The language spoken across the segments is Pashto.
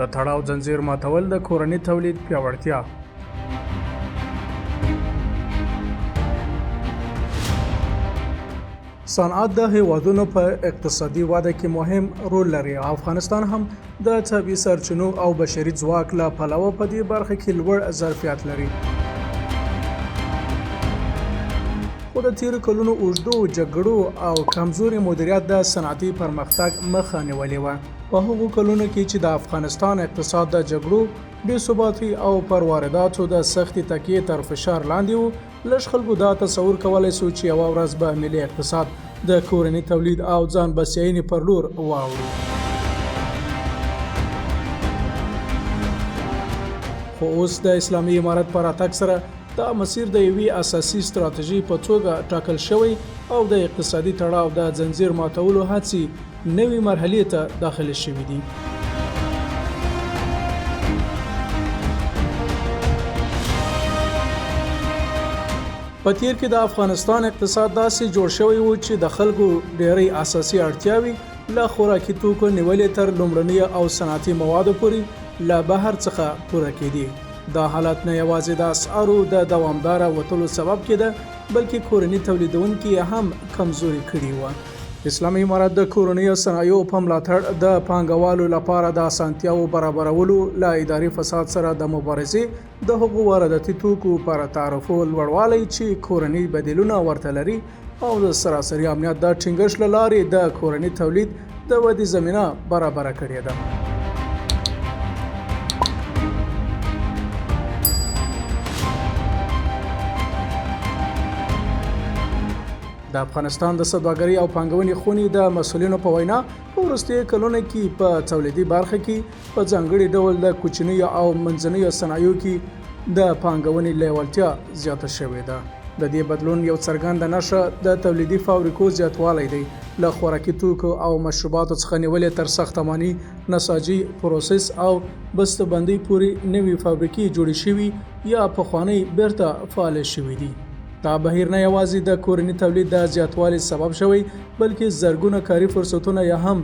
د تړاو زنجیر ماتول د کورني تولید پیاوړتیا. صنعت د هیوادونو په اقتصادي وده کې مهم رول لري. افغانستان هم د طبیعي سرچینو او بشري ځواک له پلوه په دې برخه کې لوړ ظرفیت لري. خو د تیرو کلونو اوږدو جګړو او کمزوري مدیریت د صنعتي پرمختګ مخه نیولې وه. په هغو کلونو کې چې د افغانستان اقتصاد د جګړو، بې ثباتۍ او پر وارداتو د سختې تکیې تر فشار لاندې و، لږ خلکو دا تصور کولی سو چې یوه ورځ به ملي اقتصاد د کورني تولید او ځان بسیاینې پر لور واوړي. خو اوس د اسلامي امارت په راتګ سره دا مسیر د یوې اساسي ستراتیژۍ په توګه ټاکل شوی او د اقتصادي تړاو د زنجیر ماتولو هڅې نوې مرحلې ته داخل شوي دي. په تیر کې د افغانستان اقتصاد داسې جوړ شوی و چې د خلکو ډېری اساسي اړتیاوې له خوراکي توکو نیولې تر لومړني او صنعتي موادو پورې له بهر څخه پوره کېدي. دا حالت نه یوازې د اسعارو د دوامداره وتلو سبب کېده، بلکې کورني تولیدونکي هم کمزوري کړي وو. اسلامي امارت د کورنیو صنایعو په ملاتړ د پانګوالو لپاره د اسانتیاو برابرولو، له اداري فساد سره د مبارزې، د هغو وارداتي توکو پر تعرفو لوړوالی چې کورني بدلونه ورته لري، او د سراسري امنیت د ټینګښت له لارې د کورني تولید د ودې زمینه برابره کړې ده. د افغانستان د سوداګرۍ او پانګونې خونې د مسؤلینو په وینا په وروستیو کلونو کې په تولیدي برخه کې په ځانګړي ډول د کوچنیو او منځنیو صنایعو کې د پانګونې لیوالتیا زیاته شوې ده. د دې بدلون یو څرګنده نښه د تولیدي فابریکو زیاتوالی دی. له خوراکي توکو او مشروباتو څخه نیولې تر ساختماني، نساجي، پروسس او بسته‌بندۍ پورې نوې فابریکې جوړې شوي یا پخوانۍ بیرته فعالې شوي دي. دا بهیر نه یوازې د کورني تولید د زیاتوالي سبب شوی، بلکې زرګونه کاري فرصتونه یې هم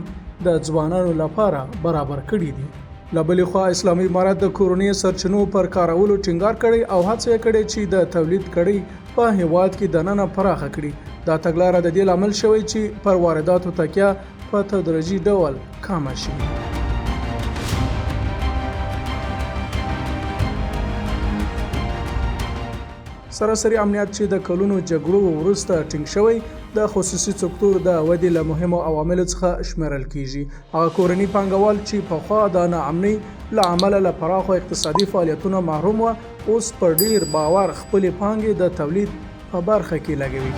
د ځوانانو لپاره برابر کړي دي. له بلې خوا اسلامي امارت د کورني سرچینو پر کارولو ټینګار کړی او هڅه یې کړې چې د تولید کړۍ په هیواد کې دننه پراخه کړي. دا تګلاره د دې لامل شوی چې پر وارداتو تکیه په تدریجي ډول کمه شي. سراسري امنیت چې د کلونو جګړو وروسته ټینګ شوی، د خصوصي سکتور د ودې له مهمو عواملو څخه شمیرل کیږي. هغه کورني پانګوال چې پخوا د ناامنۍ له امله له پراخو اقتصادي فعالیتونو محروم وو، اوس په ډیر باور خپلې پانګې د تولید په برخه کې لګوي.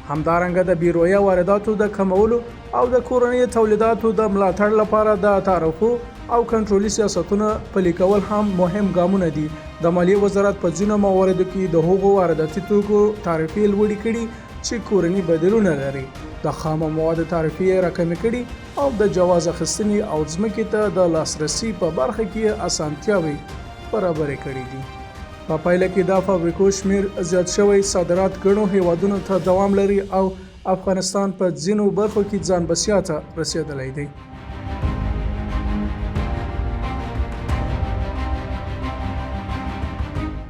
همدارنګه د بیرویه وارداتو د کمولو او د کورنیو تولیداتو د ملاتړ لپاره د تعرفو او کنټرولي سیاستونو پلي کول هم مهم ګامونه دي. د مالیې وزارت په ځینو مواردو کې د هغو وارداتي توکو تعرفې لوړې کړي چې کورني بدلونه لري، د خامو موادو تعرفې راکمې کړي او د جواز اخیستنې او ځمکې ته د لاسرسي په برخه کې اسانتیاوې برابرې کړي دي. په پایله کې دا فابریکو شمیر زیات شوی، صادرات ګڼو هیوادونو ته دوام لري او افغانستان په ځینو برخو کې ځان بسیا ته رسیدلی دی.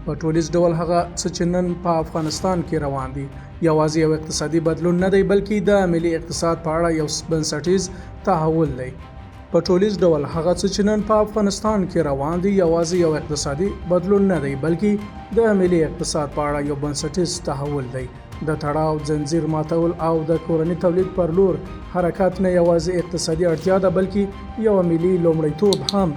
په ټولیز ډول هغه څه چې نن په افغانستان کې روان دي یوازې یو اقتصادي بدلون نه دی، بلکې د ملي اقتصاد په اړه یو بنسټیز تحول دی. په ټولیز ډول هغه څه چې نن په افغانستان کې روان دي یوازې یو اقتصادي بدلون نه دی، بلکې د ملي اقتصاد په اړه یو بنسټیز تحول دی. د تړاو زنجیر ماتول او د کورني تولید پر لور حرکت نه یوازې اقتصادي اړتیا ده، بلکې یو ملي لومړیتوب هم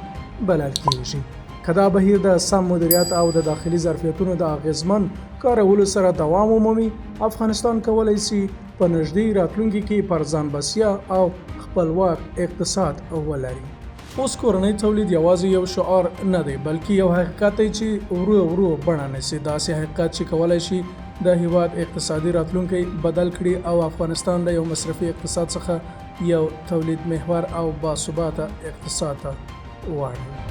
بلل کېږي. که دا بهیر د سم مدیریت او د داخلي ظرفیتونو د اغیزمن کارولو سره دوام ومومي، افغانستان کولی شي په نږدې راتلونکي کې پر ځان بسیا او خپلواک اقتصاد ولري. اوس کورنی تولید یوازې یو شعار نه دی، بلکې یو حقیقت دی چې ورو ورو بڼه نیسي. داسې حقیقت چې کولی شي د هیواد اقتصادي راتلونکی بدل کړي او افغانستان د یو مصرفي اقتصاد څخه یو تولید محور او باثباته اقتصاد ته واړوي.